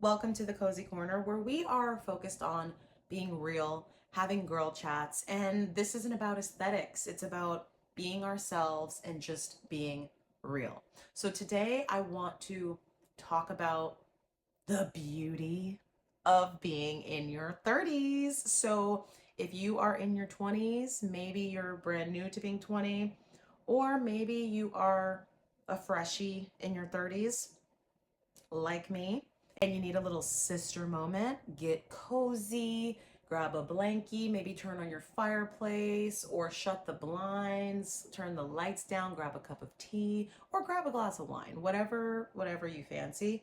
Welcome to the Cozy Corner, where we are focused on being real, having girl chats, and this isn't about aesthetics. It's about being ourselves and just being real. So today I want to talk about the beauty of being in your 30s. So if you are in your 20s, maybe you're brand new to being 20, or maybe you are a freshie in your 30s like me, and you need a little sister moment, get cozy, grab a blankie, maybe turn on your fireplace or shut the blinds, turn the lights down, grab a cup of tea or grab a glass of wine, whatever you fancy,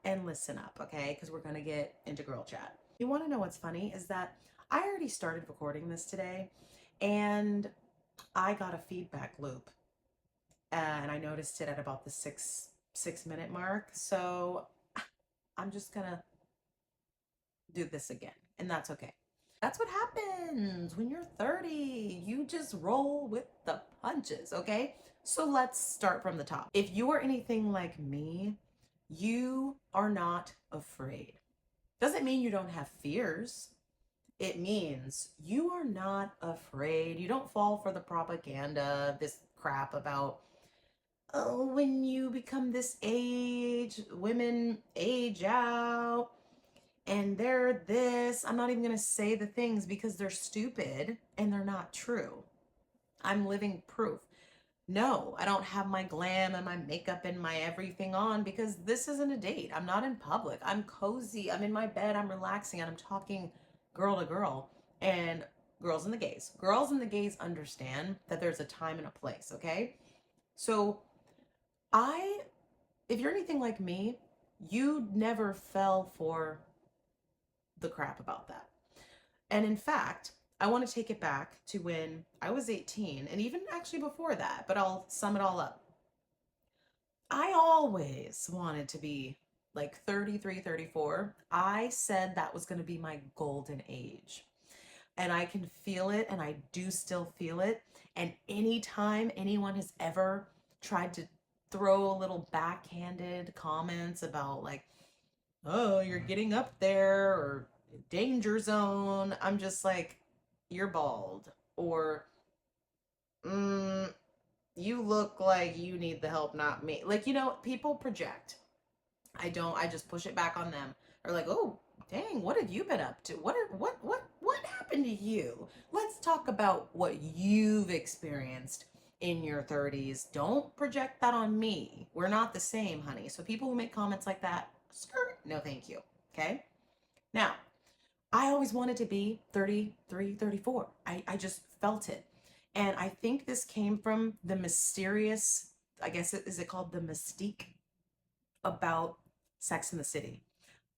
and listen up, okay? Because we're going to get into girl chat. You want to know what's funny is that I already started recording this today and I got a feedback loop and I noticed it at about the six minute mark. So I'm just gonna do this again, and that's okay. That's what happens when you're 30. You just roll with the punches, okay? So let's start from the top. If you are anything like me, you are not afraid. Doesn't mean you don't have fears. It means you are not afraid. You don't fall for the propaganda, this crap about, oh, when you become this age, women age out and they're this. I'm not even going to say the things because they're stupid and they're not true. I'm living proof. No, I don't have my glam and my makeup and my everything on because this isn't a date. I'm not in public. I'm cozy. I'm in my bed. I'm relaxing and I'm talking girl to girl. And girls and the gays. Girls and the gays understand that there's a time and a place, okay? So I, if you're anything like me, you never fell for the crap about that. And in fact, I want to take it back to when I was 18 and even actually before that, but I'll sum it all up. I always wanted to be like 33, 34. I said that was going to be my golden age. And I can feel it and I do still feel it. And anytime anyone has ever tried to throw a little backhanded comments about like, oh, you're getting up there or danger zone, I'm just like, you're bald. Or, mm, you look like you need the help, not me. Like, people project. I just push it back on them. Or like, oh, dang, what have you been up to? What happened to you? Let's talk about what you've experienced in your 30s. Don't project that on me. We're not the same, honey. So people who make comments like that, skirt, no thank you. Okay? Now, I always wanted to be 33, 34. I just felt it. And I think this came from the mysterious, I guess, is it called the mystique about Sex in the City?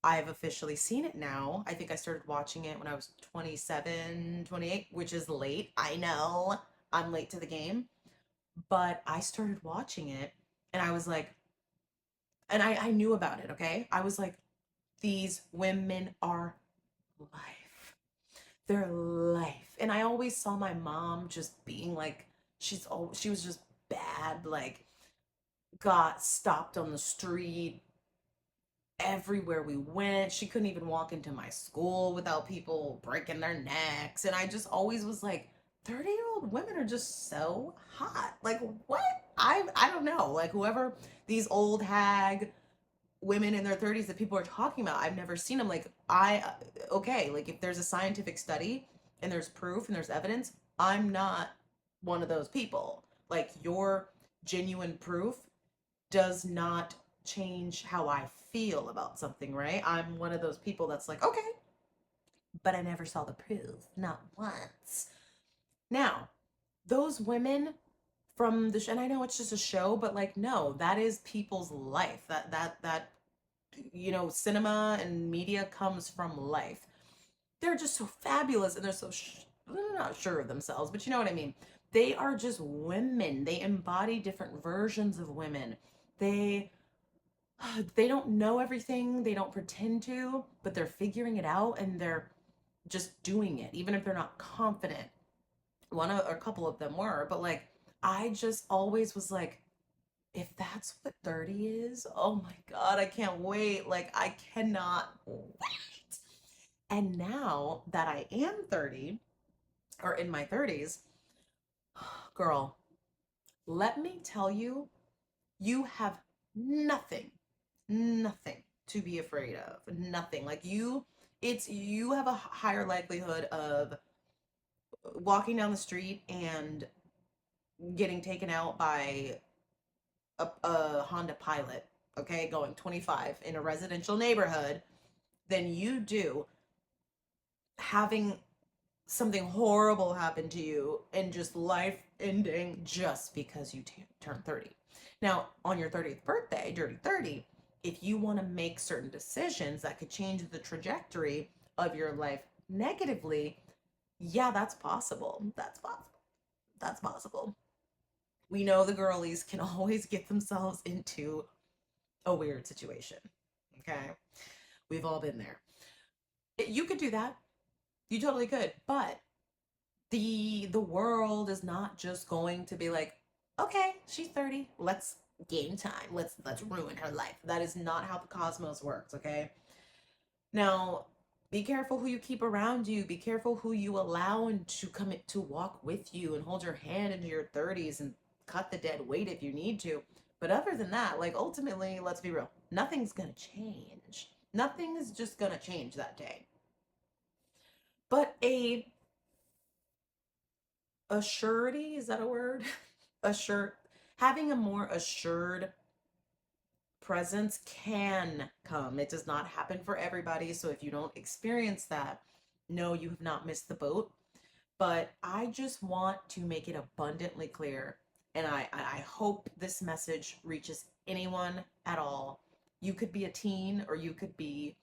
I've officially seen it now. I think I started watching it when I was 27, 28, which is late. I know I'm late to the game, but I started watching it and I was like, and I knew about it, okay? I was like, these women are life. They're life. And I always saw my mom just being like, she was just bad, like got stopped on the street everywhere we went. She couldn't even walk into my school without people breaking their necks. And I just always was like, 30-year-old women are just so hot. Like what? I don't know. Like whoever these old hag women in their 30s that people are talking about, I've never seen them. Like okay, like if there's a scientific study and there's proof and there's evidence, I'm not one of those people. Like your genuine proof does not change how I feel about something, right? I'm one of those people that's like, okay, but I never saw the proof, not once. Now, those women from the show, and I know it's just a show, but like, no, that is people's life. That cinema and media comes from life. They're just so fabulous and they're so they're not sure of themselves, but you know what I mean. They are just women. They embody different versions of women. They they don't know everything. They don't pretend to, but they're figuring it out and they're just doing it, even if they're not confident. One or a couple of them were, but like I just always was like, if that's what 30 is, oh my God, I can't wait. Like, I cannot wait. And now that I am 30 or in my 30s, girl, let me tell you, you have nothing, nothing to be afraid of. Nothing. Like you have a higher likelihood of walking down the street and getting taken out by a Honda Pilot, okay, going 25 in a residential neighborhood than you do having something horrible happen to you and just life ending just because you turn 30. Now, on your 30th birthday, Dirty 30, if you want to make certain decisions that could change the trajectory of your life negatively, yeah, that's possible. That's possible. That's possible. We know the girlies can always get themselves into a weird situation. Okay? We've all been there. You could do that. You totally could. But the world is not just going to be like, okay, she's 30. Let's game time. Let's ruin her life. That is not how the cosmos works, okay? Now, be careful who you keep around you. Be careful who you allow and to come to walk with you and hold your hand into your 30s and cut the dead weight if you need to. But other than that, like ultimately, let's be real, nothing's gonna change. Nothing is just gonna change that day. But a surety, is that a word? Assured, having a more assured presence can come. It does not happen for everybody. So if you don't experience that, no, you have not missed the boat. But I just want to make it abundantly clear, and I hope this message reaches anyone at all. You could be a teen or you could be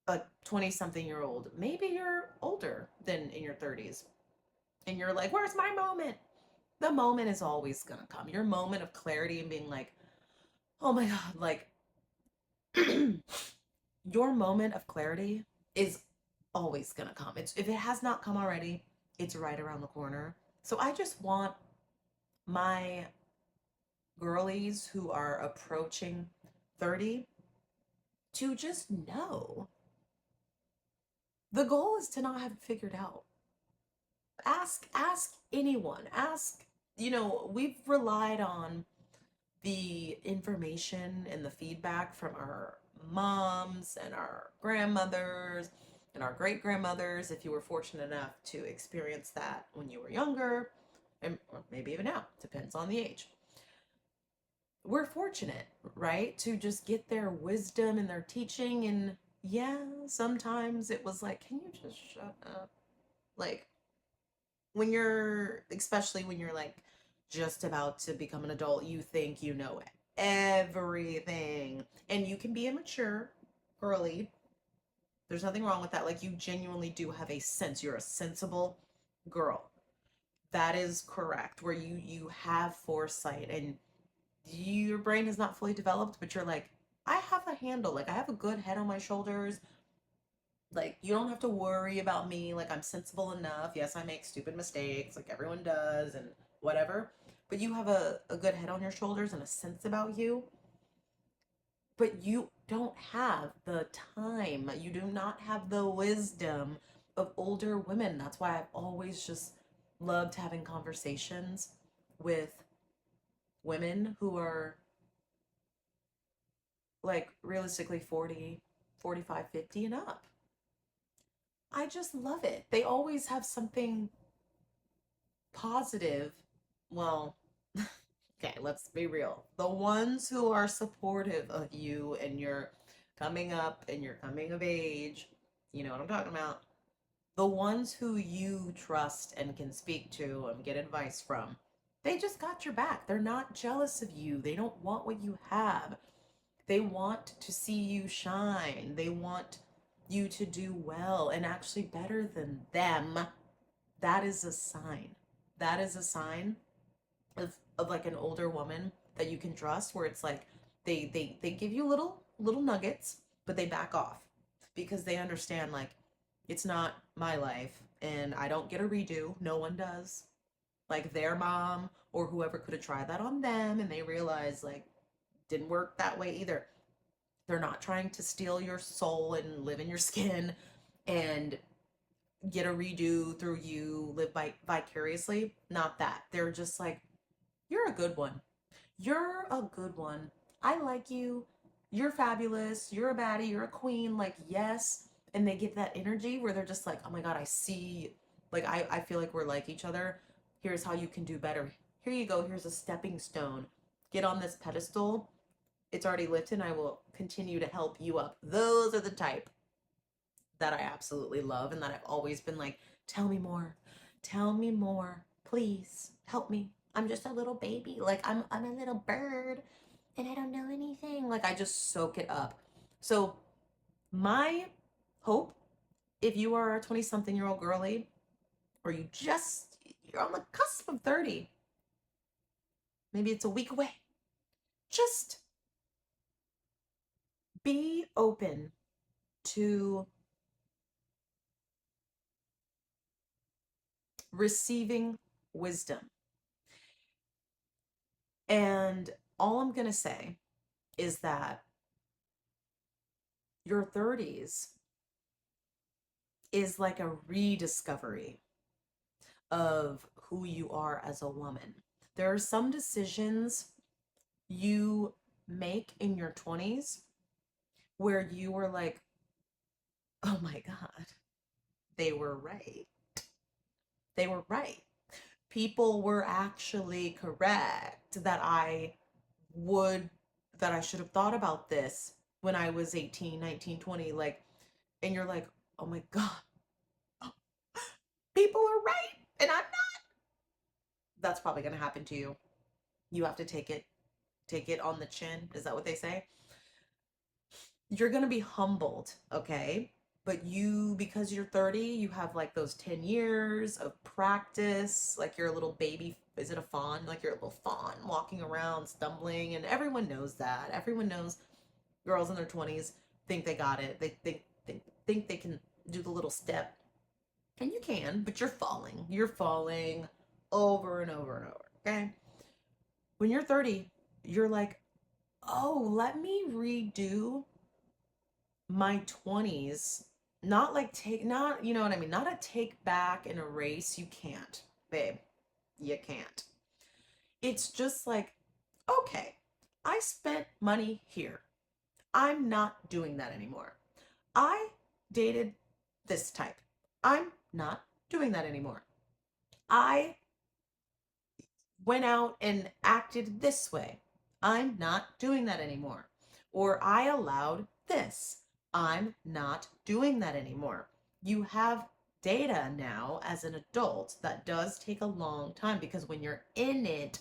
a 20 something year old. Maybe you're older than in your 30s and you're like, where's my moment? The moment is always going to come. Your moment of clarity and being like, oh my God, like your moment of clarity is always going to come. If it has not come already, it's right around the corner. So I just want my girlies who are approaching 30 to just know the goal is to not have it figured out. Ask anyone. Ask, we've relied on the information and the feedback from our moms and our grandmothers and our great grandmothers, if you were fortunate enough to experience that when you were younger, and or maybe even now, depends on the age. We're fortunate, right, to just get their wisdom and their teaching. And yeah, sometimes it was like, can you just shut up? Like, especially when you're like just about to become an adult, you think you know everything. And you can be immature, girly. There's nothing wrong with that. Like, you genuinely do have a sense. You're a sensible girl. That is correct. Where you have foresight and your brain is not fully developed, but you're like, I have a handle. Like, I have a good head on my shoulders. Like, you don't have to worry about me. Like, I'm sensible enough. Yes, I make stupid mistakes, like everyone does, and whatever. But you have a good head on your shoulders and a sense about you. But you don't have the time. You do not have the wisdom of older women. That's why I've always just loved having conversations with women who are like realistically 40, 45, 50 and up. I just love it. They always have something positive. Well, okay, let's be real. The ones who are supportive of you and your coming up and your coming of age, you know what I'm talking about. The ones who you trust and can speak to and get advice from, they just got your back. They're not jealous of you. They don't want what you have. They want to see you shine. They want you to do well and actually better than them. That is a sign. That is a sign of like an older woman that you can trust, where it's like they give you little nuggets, but they back off because they understand like it's not my life and I don't get a redo. No one does. like their mom or whoever could have tried that on them, and they realize like didn't work that way either. They're not trying to steal your soul and live in your skin and get a redo through you, live vicariously. Not that. They're just like, you're a good one. You're a good one. I like you. You're fabulous. You're a baddie. You're a queen. Like, yes. And they get that energy where they're just like, oh my God, I see. Like, I feel like we're like each other. Here's how you can do better. Here you go. Here's a stepping stone. Get on this pedestal. It's already lifted, and I will continue to help you up. Those are the type that I absolutely love and that I've always been like, tell me more. Tell me more. Please help me. I'm just a little baby. Like I'm a little bird and I don't know anything. Like I just soak it up. So my hope, if you are a 20 something year old girly or you're on the cusp of 30, maybe it's a week away. Just be open to receiving wisdom. And all I'm going to say is that your 30s is like a rediscovery of who you are as a woman. There are some decisions you make in your 20s where you were like, oh my God, they were right. They were right. People were actually correct would, that I should have thought about this when I was 18, 19, 20. Like, and you're like, oh my God, people are right and I'm not. That's probably going to happen to you. You have to take it on the chin. Is that what they say? You're going to be humbled, okay? But because you're 30, you have like those 10 years of practice. Like you're a little baby. Is it a fawn? Like you're a little fawn walking around, stumbling. And everyone knows that. Everyone knows girls in their 20s think they got it. Think they can do the little step. And you can, but you're falling. You're falling over and over and over, okay? When you're 30, you're like, oh, let me redo my 20s. Not like not, you know what I mean? Not a take back and erase. You can't, babe. You can't. It's just like, okay, I spent money here. I'm not doing that anymore. I dated this type. I'm not doing that anymore. I went out and acted this way. I'm not doing that anymore. Or I allowed this. I'm not doing that anymore. You have data now as an adult that does take a long time because when you're in it,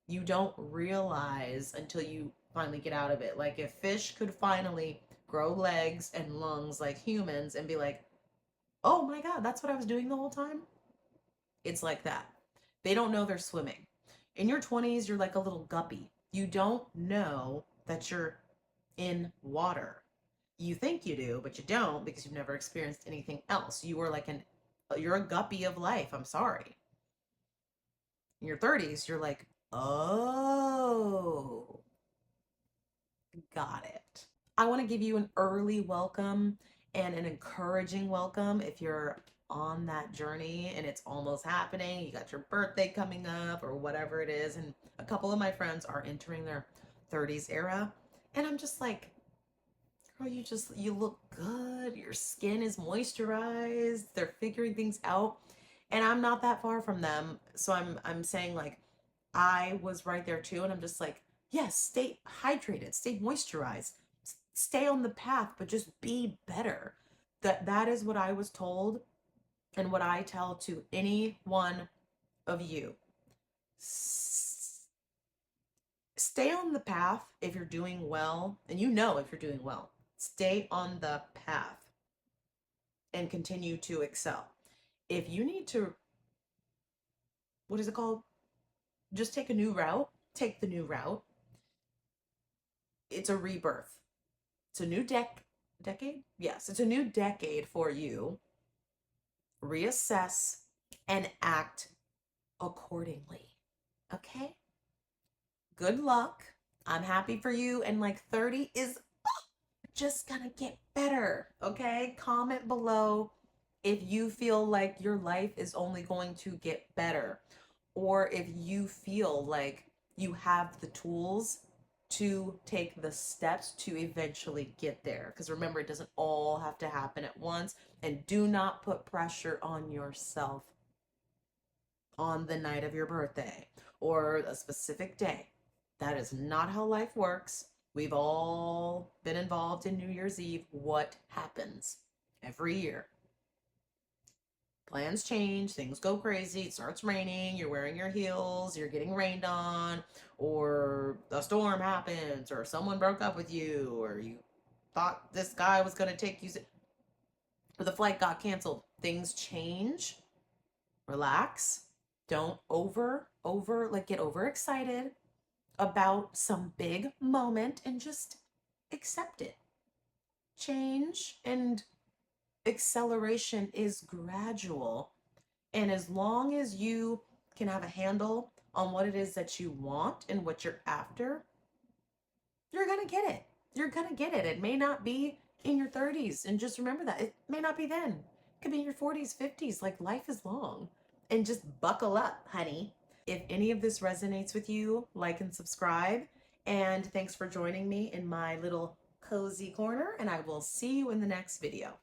you don't realize until you finally get out of it. Like if fish could finally grow legs and lungs like humans and be like, oh my God, that's what I was doing the whole time. It's like that. They don't know they're swimming. In your 20s, you're like a little guppy. You don't know that you're in water. You think you do, but you don't because you've never experienced anything else. You're a guppy of life. I'm sorry. In your 30s, you're like, oh, got it. I want to give you an early welcome and an encouraging welcome if you're on that journey and it's almost happening. You got your birthday coming up or whatever it is. And a couple of my friends are entering their 30s era. And I'm just like, girl, you look good. Your skin is moisturized. They're figuring things out. And I'm not that far from them. So I'm saying like, I was right there too. And I'm just like, yes, stay hydrated, stay moisturized, stay on the path, but just be better. That is what I was told and what I tell to any one of you. Stay on the path if you're doing well, and you know if you're doing well. Stay on the path and continue to excel. If you need to, what is it called? Just take a new route, take the new route. It's a rebirth. It's a new decade? Yes, it's a new decade for you. Reassess and act accordingly. Okay? Good luck. I'm happy for you. And like 30 is just gonna get better. Okay? Comment below if you feel like your life is only going to get better, or if you feel like you have the tools to take the steps to eventually get there. Because remember, it doesn't all have to happen at once. And do not put pressure on yourself on the night of your birthday or a specific day. That is not how life works. We've all been involved in New Year's Eve. What happens every year? Plans change, things go crazy, it starts raining, you're wearing your heels, you're getting rained on, or a storm happens, or someone broke up with you, or you thought this guy was going to take you, or the flight got canceled. Things change. Relax. Don't get overexcited about some big moment, and just accept it. Change and acceleration is gradual. And as long as you can have a handle on what it is that you want and what you're after, you're going to get it. You're going to get it. It may not be in your 30s. And just remember that. It may not be then. It could be in your 40s, 50s. Like, life is long. And just buckle up, honey. If any of this resonates with you, like and subscribe. And thanks for joining me in my little cozy corner. And I will see you in the next video.